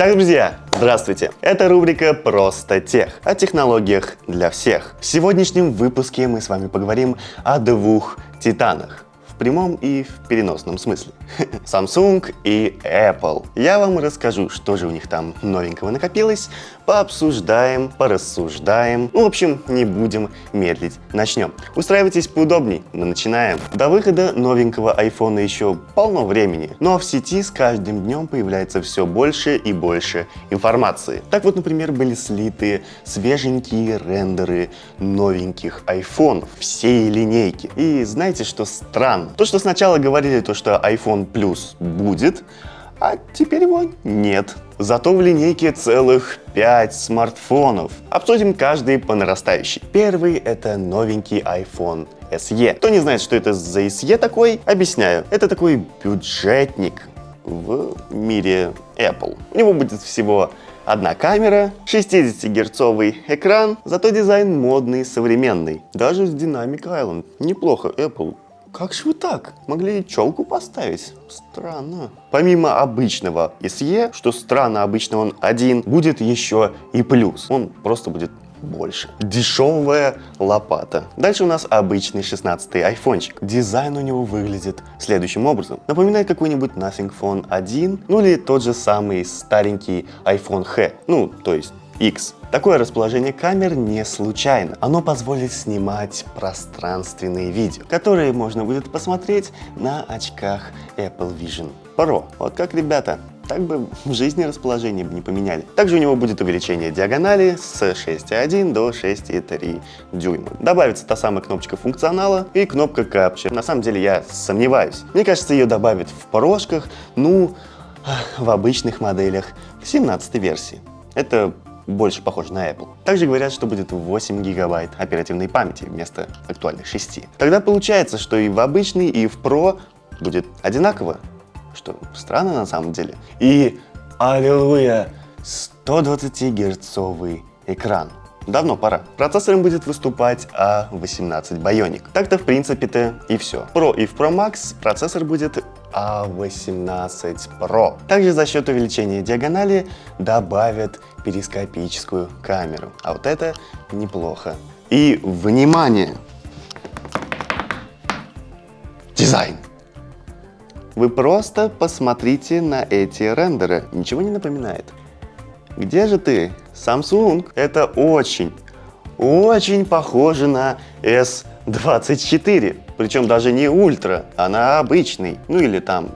Итак, друзья, здравствуйте! Это рубрика «Просто тех» о технологиях для всех. В сегодняшнем выпуске мы с вами поговорим о двух титанах. В прямом и в переносном смысле. Samsung и Apple. Я вам расскажу, что же у них там новенького накопилось, пообсуждаем, порассуждаем. В общем, не будем медлить. Начнем. Устраивайтесь поудобней, мы начинаем. До выхода новенького iPhone еще полно времени, но в сети с каждым днем появляется все больше и больше информации. Так вот, например, были слиты свеженькие рендеры новеньких iPhone всей линейки. И знаете, что странно? То, что сначала говорили, то, что iPhone Plus будет, а теперь его нет. Зато в линейке целых 5 смартфонов. Обсудим каждый по нарастающей. Первый — это новенький iPhone SE. Кто не знает, что это за SE такой, объясняю. Это такой бюджетник в мире Apple. У него будет всего одна камера, 60-герцовый экран, зато дизайн модный, современный. Даже с Dynamic Island. Неплохо, Apple. Как же вы так? Могли челку поставить? Странно. Помимо обычного SE, что странно, обычно он один, будет еще и плюс. Он просто будет больше. Дешевая лопата. Дальше у нас обычный 16-й айфончик. Дизайн у него выглядит следующим образом. Напоминает какой-нибудь Nothing Phone 1, ну или тот же самый старенький iPhone X, ну то есть X. Такое расположение камер не случайно. Оно позволит снимать пространственные видео, которые можно будет посмотреть на очках Apple Vision Pro. Вот как, ребята, так бы в жизни расположение бы не поменяли. Также у него будет увеличение диагонали с 6,1 до 6,3 дюйма. Добавится та самая кнопочка функционала и кнопка Capture. На самом деле я сомневаюсь. Мне кажется, ее добавят в Pro-шках, ну, в обычных моделях 17-й версии. Это больше похоже на Apple. Также говорят, что будет 8 гигабайт оперативной памяти вместо актуальных 6. Тогда получается, что и в обычный, и в Pro будет одинаково. Что странно на самом деле. И, аллилуйя, 120-герцовый экран. Давно пора. Процессором будет выступать A18 Bionic. Так-то в принципе-то и все. В Pro и в Pro Max процессор будет A18 Pro. Также за счет увеличения диагонали добавят перископическую камеру. А вот это неплохо. И, внимание! Дизайн! Вы просто посмотрите на эти рендеры. Ничего не напоминает? Где же ты, Samsung? Это очень похоже на S24. Причем даже не ультра, а на обычный. Ну или там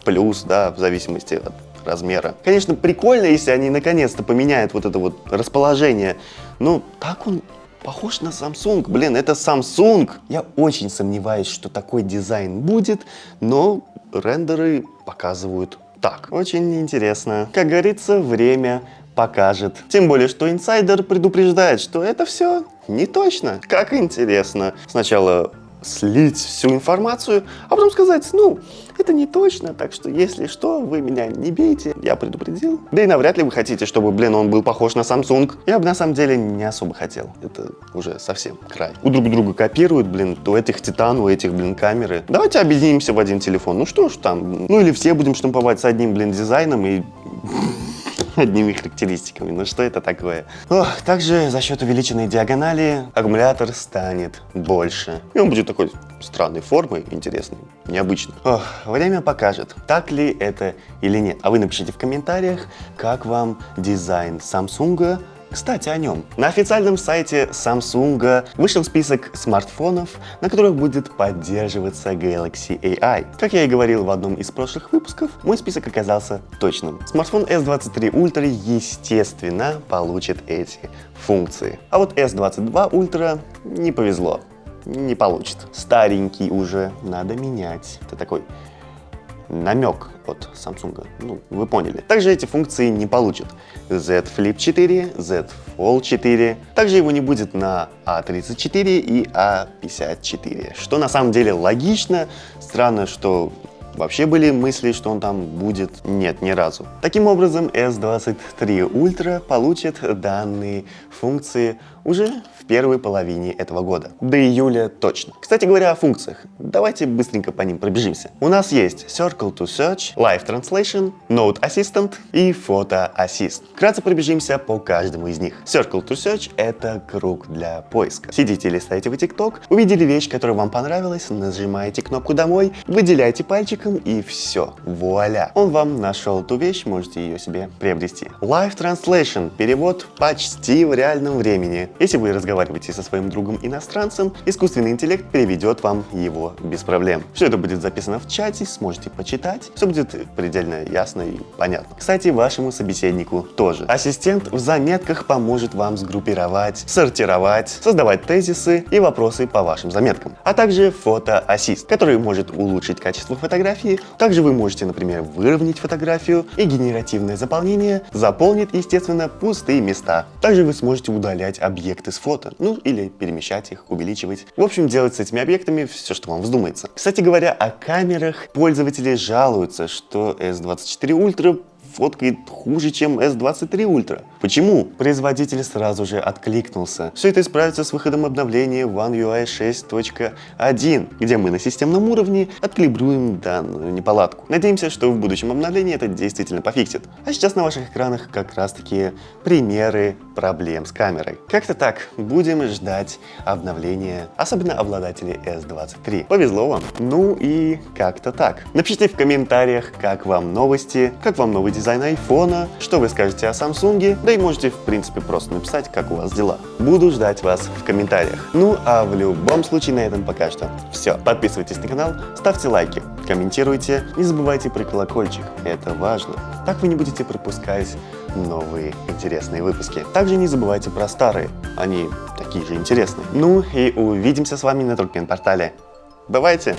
плюс, да, в зависимости от размера. Конечно, прикольно, если они наконец-то поменяют вот это вот расположение. Но так он похож на Samsung. Блин, это Samsung. Я очень сомневаюсь, что такой дизайн будет, но рендеры показывают так. Очень интересно. Как говорится, время покажет. Тем более, что инсайдер предупреждает, что это все не точно. Как интересно. Сначала слить всю информацию, а потом сказать, ну, это не точно, так что, если что, вы меня не бейте, я предупредил. Да и навряд ли вы хотите, чтобы, блин, он был похож на Samsung. Я бы на самом деле не особо хотел. Это уже совсем край. У друг друга копируют, блин, у этих титан, у этих, блин, камеры. Давайте объединимся в один телефон. Ну что ж там, ну или все будем штамповать с одним, блин, дизайном и одними характеристиками. Ну что это такое? Ох, также за счет увеличенной диагонали аккумулятор станет больше. И он будет такой странной формы, интересной, необычной. Ох, время покажет, так ли это или нет. А вы напишите в комментариях, как вам дизайн Samsung. Кстати, о нем. На официальном сайте Samsung вышел список смартфонов, на которых будет поддерживаться Galaxy AI. Как я и говорил в одном из прошлых выпусков, мой список оказался точным. Смартфон S23 Ultra, естественно, получит эти функции. А вот S22 Ultra не повезло, не получит. Старенький уже надо менять. Это такой намек от Samsung, ну, вы поняли. Также эти функции не получат Z Flip 4, Z Fold 4. Также его не будет на A34 и A54, что на самом деле логично. Странно, что вообще были мысли, что он там будет? Нет, ни разу. Таким образом, S23 Ultra получит данные функции уже в первой половине этого года. До июля точно. Кстати говоря, о функциях. Давайте быстренько по ним пробежимся. У нас есть Circle to Search, Live Translation, Note Assistant и Photo Assist. Вкратце пробежимся по каждому из них. Circle to Search — это круг для поиска. Сидите, листаете вы TikTok, увидели вещь, которая вам понравилась, нажимаете кнопку «Домой», выделяете пальчиком и все. Вуаля! Он вам нашел ту вещь, можете ее себе приобрести. Live Translation — перевод почти в реальном времени. Если вы разговариваете со своим другом-иностранцем, искусственный интеллект переведет вам его без проблем. Все это будет записано в чате, сможете почитать. Все будет предельно ясно и понятно. Кстати, вашему собеседнику тоже. Ассистент в заметках поможет вам сгруппировать, сортировать, создавать тезисы и вопросы по вашим заметкам. А также фото-ассист, который может улучшить качество фотографии. Также вы можете, например, выровнять фотографию, и генеративное заполнение заполнит, естественно, пустые места. Также вы сможете удалять объекты с фото, ну или перемещать их, увеличивать. В общем, делать с этими объектами все, что вам вздумается. Кстати говоря, о камерах, пользователи жалуются, что S24 Ultra фоткает хуже, чем S23 Ultra. Почему? Производитель сразу же откликнулся. Все это исправится с выходом обновления One UI 6.1, где мы на системном уровне откалибруем данную неполадку. Надеемся, что в будущем обновлении это действительно пофиксит. А сейчас на ваших экранах как раз таки примеры проблем с камерой. Как-то так. Будем ждать обновления, особенно обладатели S23. Повезло вам. Ну и как-то так. Напишите в комментариях, как вам новости, как вам новый дизайн айфона, что вы скажете о Samsung, да и можете в принципе просто написать, как у вас дела. Буду ждать вас в комментариях. Ну а в любом случае на этом пока что все. Подписывайтесь на канал, ставьте лайки, комментируйте, не забывайте про колокольчик, это важно. Так вы не будете пропускать новые интересные выпуски. Также не забывайте про старые, они такие же интересные. Ну и увидимся с вами на Туркмен портале. Бывайте!